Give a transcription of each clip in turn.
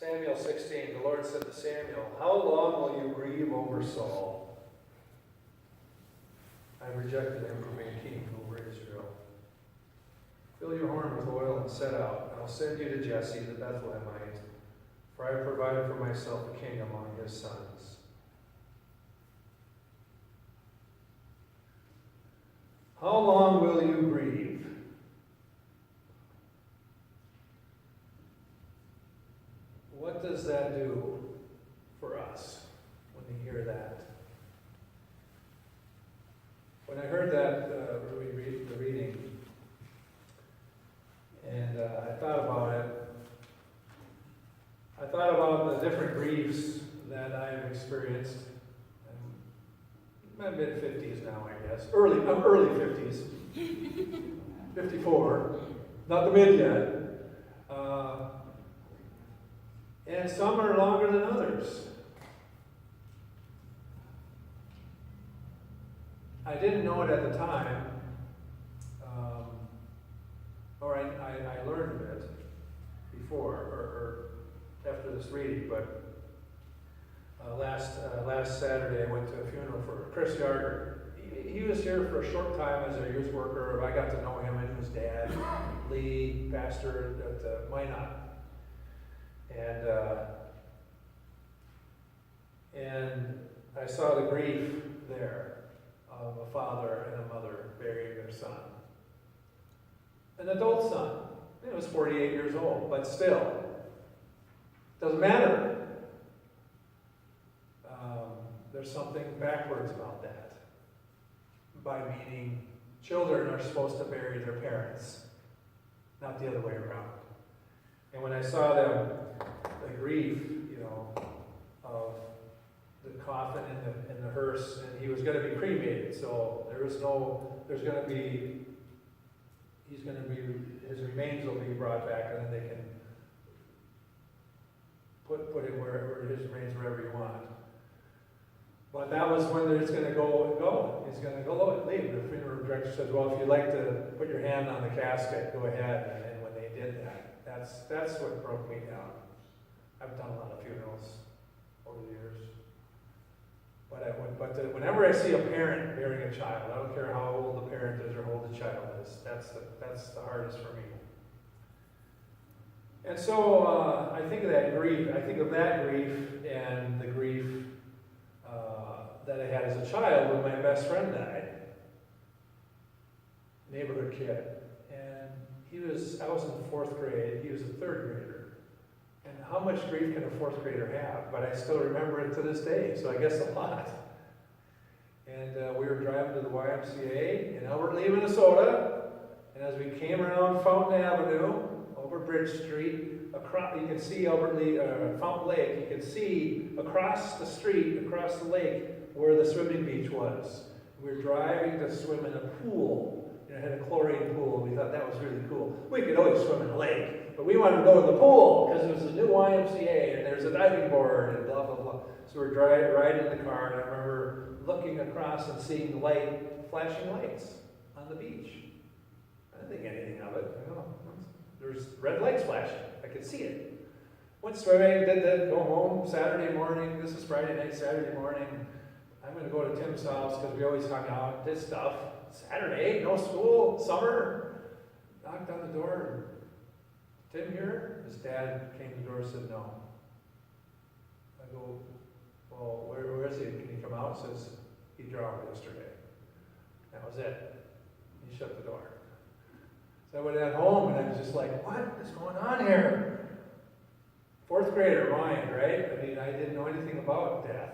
Samuel 16, the Lord said to Samuel, "How long will you grieve over Saul? I rejected him from being king over Israel. Fill your horn with oil and set out. I'll send you to Jesse the Bethlehemite, for I have provided for myself a king among his sons." How long will you grieve? What does that do for us when we hear that? When I heard that, the reading, and I thought about it, I thought about the different griefs that I have experienced. I'm in my mid-50s now, I guess. Early 50s. 54. Not the mid yet. And some are longer than others. I didn't know it at the time, or I learned it before, or after this reading, but last Saturday I went to a funeral for Chris Yarder. He was here for a short time as a youth worker. I got to know him. I knew his dad, Lee, pastor at Minot. And I saw the grief there of a father and a mother burying their son. An adult son. He was 48 years old, but still. Doesn't matter. There's something backwards about that. By meaning, children are supposed to bury their parents, not the other way around. And when I saw them, the grief, of the coffin in the hearse, and he was going to be cremated, so his remains will be brought back, and then they can put him wherever his remains, wherever you want. But that was when he's going to go. He's going to go leave. The funeral director says, "Well, if you'd like to put your hand on the casket, go ahead." And when they did that, that's what broke me down. I've done a lot of funerals over the years. But whenever I see a parent burying a child, I don't care how old the parent is or how old the child is, that's the hardest for me. And so I think of that grief. I think of that grief and the grief that I had as a child when my best friend died. Neighborhood kid. And I was in the 4th grade, he was a 3rd grader. And how much grief can a 4th grader have? But I still remember it to this day, so I guess a lot. And we were driving to the YMCA in Albert Lee, Minnesota. And as we came around Fountain Avenue, over Bridge Street, you can see Albert Lee, Fountain Lake. You can see across the street, across the lake, where the swimming beach was. We were driving to swim in a pool. It had a chlorine pool. We thought that was really cool. We could always swim in a lake, but we wanted to go in the pool because it was a new YMCA and there's a diving board and blah, blah, blah. So we're riding in the car, and I remember looking across and seeing flashing lights on the beach. I didn't think anything of it. There's red lights flashing. I could see it. Went swimming, did that, go home Saturday morning. This is Friday night, Saturday morning. I'm going to go to Tim's house because we always hung out, did stuff. Saturday, no school, summer. Knocked on the door. Tim here? His dad came to the door and said, "No." I go, "Well, where is he? Can he come out?" Says, "He drowned yesterday." That was it. He shut the door. So I went at home and I was just like, what is going on here? 4th grader mind, right? I mean, I didn't know anything about death.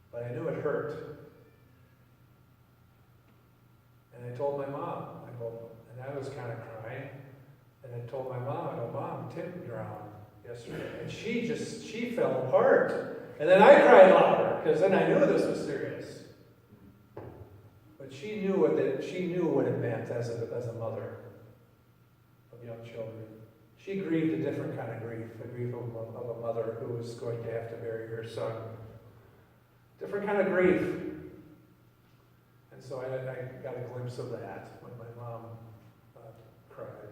But I knew it hurt. And I told my mom, and I was kind of crying. And I told my mom, "Mom, Tim drowned yesterday." And she fell apart. And then I cried louder, because then I knew this was serious. But she knew what it meant as a mother of young children. She grieved a different kind of grief, a grief of a mother who was going to have to bury her son. Different kind of grief. And so I got a glimpse of that when my mom cried.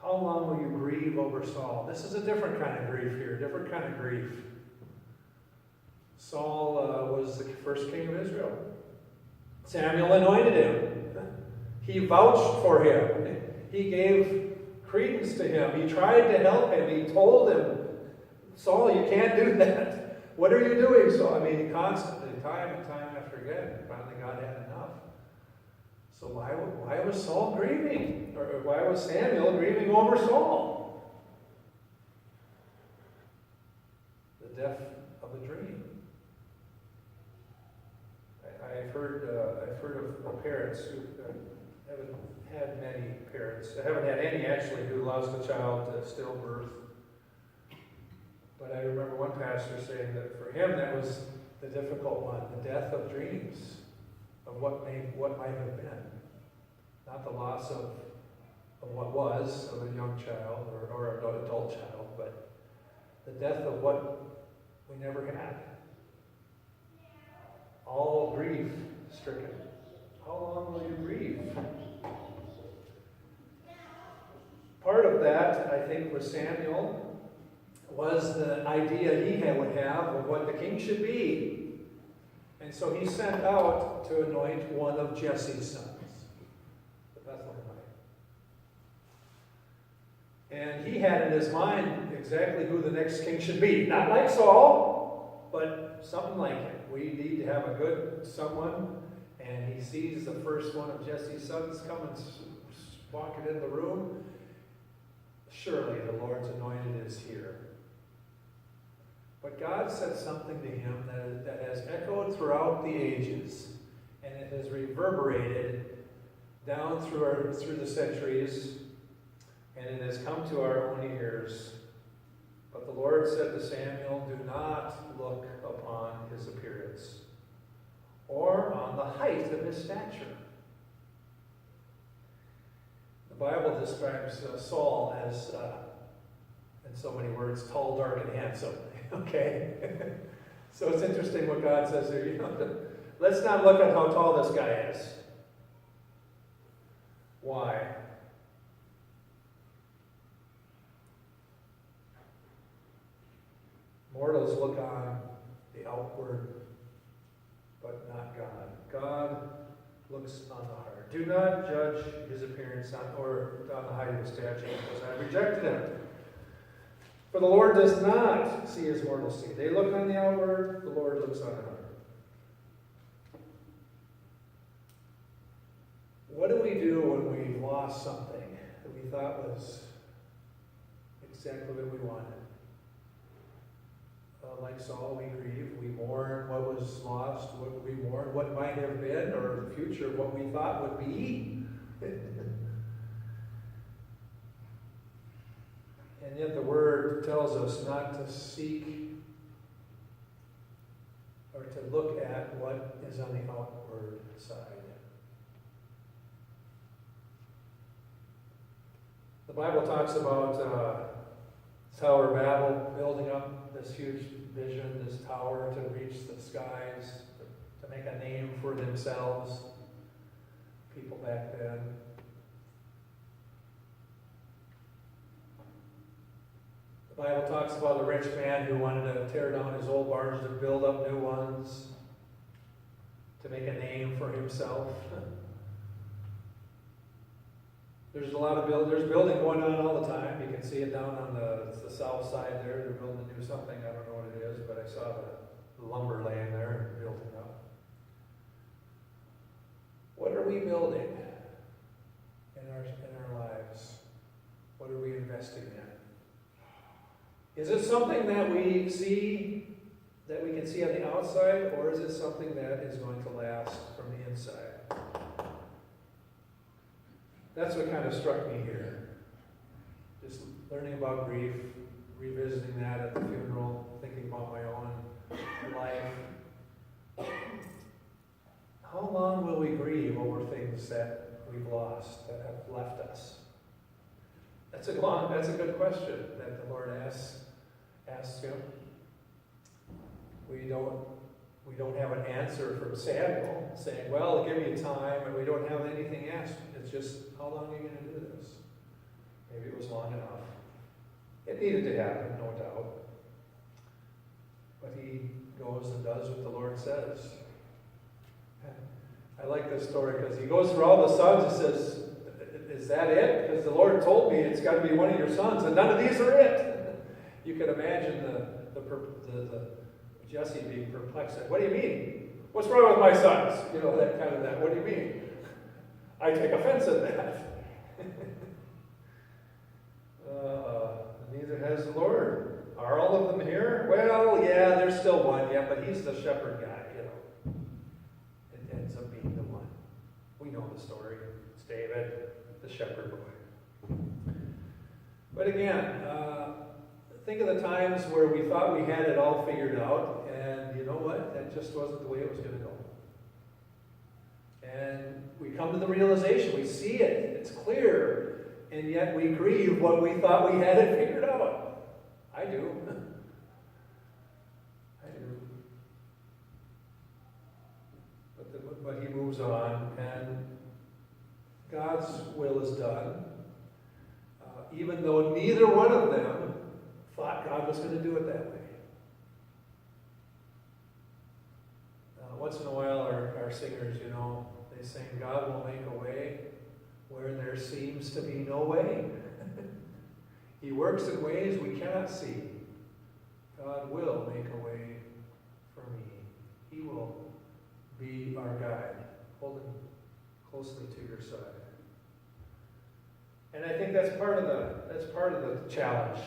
how long will you grieve over Saul? This is a different kind of grief here, different kind of grief. Saul was the first king of Israel. Samuel anointed him. He vouched for him. He gave credence to him. He tried to help him. He told him, Saul, you can't do that. What are you doing? So, I mean, constantly, time and time after again, finally God had enough. So why was Saul grieving? Or why was Samuel grieving over Saul? The death of a dream. I've heard of parents who haven't had many parents. I haven't had any actually who lost a child to stillbirth. But I remember one pastor saying that for him that was the difficult one, the death of dreams, of what might have been. Not the loss of what was, of a young child or an adult child, but the death of what we never had. All grief stricken. How long will you grieve? Part of that, I think, with Samuel was the idea he would have of what the king should be. And so he sent out to anoint one of Jesse's sons, the Bethlehemite. And he had in his mind exactly who the next king should be. Not like Saul, but something like him. We need to have a good someone. And he sees the first one of Jesse's sons come and walking in the room. Surely the Lord's anointed is here. But God said something to him that has echoed throughout the ages, and it has reverberated down through the centuries, and it has come to our own ears. But the Lord said to Samuel, do not look upon his appearance, or on the height of his stature. The Bible describes Saul as, in so many words, tall, dark, and handsome. Okay? So it's interesting what God says here. Let's not look at how tall this guy is. Why? Mortals look on the outward, but not God. God looks on the heart. Do not judge his appearance or on the height of his stature, because I rejected him. For the Lord does not see as mortals see. They look on the outward, the Lord looks on the heart. What do we do when we've lost something that we thought was exactly what we wanted? Like Saul, we grieve, we mourn what was lost, we mourn what might have been, or the future, what we thought would be. And yet the Word tells us not to seek or to look at what is on the outward side. The Bible talks about Tower of Babel building up this huge vision, this tower to reach the skies, to make a name for themselves, people back then. The Bible talks about the rich man who wanted to tear down his old barns to build up new ones, to make a name for himself. There's a lot of there's building going on all the time. You can see it down on the south side there. They're building to do something. I don't know what it is, but I saw the lumber laying there and building up. What are we building in our lives? What are we investing in? Is it something that we see, that we can see on the outside, or is it something that is going to last from the inside? That's what kind of struck me here. Just learning about grief, revisiting that at the funeral, thinking about my own life. How long will we grieve over things that we've lost, that have left us? That's a good question that the Lord asks him. We don't have an answer from Samuel saying, well, give me time, and we don't have anything asked. It's just, how long are you going to do this? Maybe it was long long enough. It needed to happen, no doubt. But he goes and does what the Lord says. And I like this story because he goes through all the sons and says, is that it? Because the Lord told me it's got to be one of your sons, and none of these are it. You can imagine the Jesse being perplexed. What do you mean? What's wrong with my sons? You know, that. What do you mean? I take offense at that. Neither has the Lord. Are all of them here? Well, yeah, there's still one, yeah, but he's the shepherd guy, you know. It ends up being the one. We know the story. It's David, the shepherd boy. But again, think of the times where we thought we had it all figured out, and you know what? That just wasn't the way it was going to go. And we come to the realization, we see it, it's clear, and yet we grieve what we thought we had it figured out. I do. I do. But he moves on, and God's will is done, even though neither one of them thought God was going to do it that way. Once in a while, our singers, you know, they sing, God will make a way where there seems to be no way. He works in ways we cannot see. God will make a way for me. He will be our guide. Hold him closely to your side. And I think that's part of the challenge.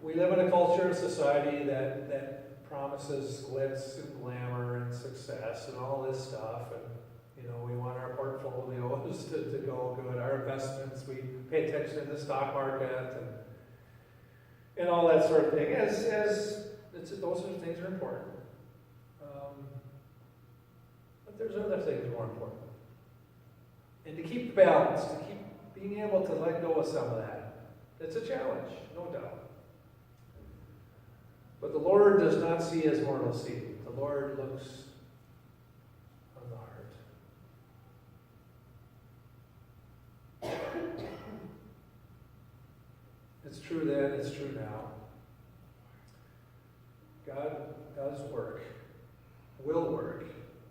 We live in a culture, a society that promises glitz and glamour and success and all this stuff, and you know, we want our portfolios to go good, our investments, we pay attention to the stock market and all that sort of thing. Those sort of things are important. But there's other things more important. And to keep balance, to keep being able to let go of some of that, it's a challenge, no doubt. But the Lord does not see as mortals see. The Lord looks on the heart. It's true then, it's true now. God does work, will work,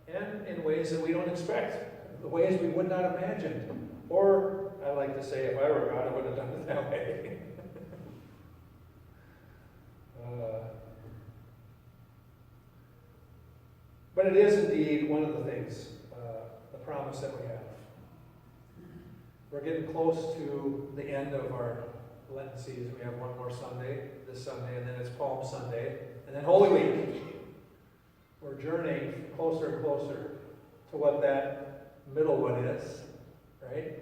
and in ways that we don't expect, the ways we would not imagine. Or, I like to say, if I were God, I would have done it that way. But it is indeed one of the things, the promise that we have. We're getting close to the end of our Lenten season. We have one more Sunday, this Sunday, and then it's Palm Sunday, and then Holy Week. We're journeying closer and closer to what that middle one is, right?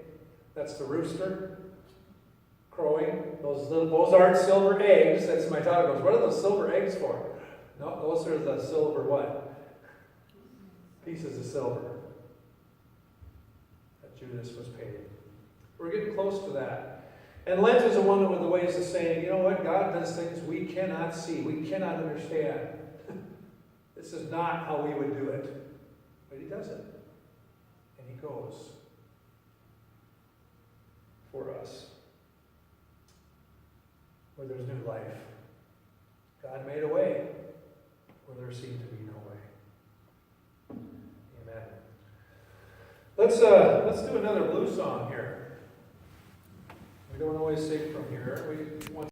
That's the rooster crowing. Those aren't silver eggs. That's my daughter goes, what are those silver eggs for? No, those are the silver what? Pieces of silver that Judas was paid. We're getting close to that. And Lent is one of the ways of saying, you know what, God does things we cannot see, we cannot understand. This is not how we would do it. But he does it. And he goes for us where there's new life. God made a way where there seemed to be no way. Amen. Let's do another blues song here. We don't always sing from here. We want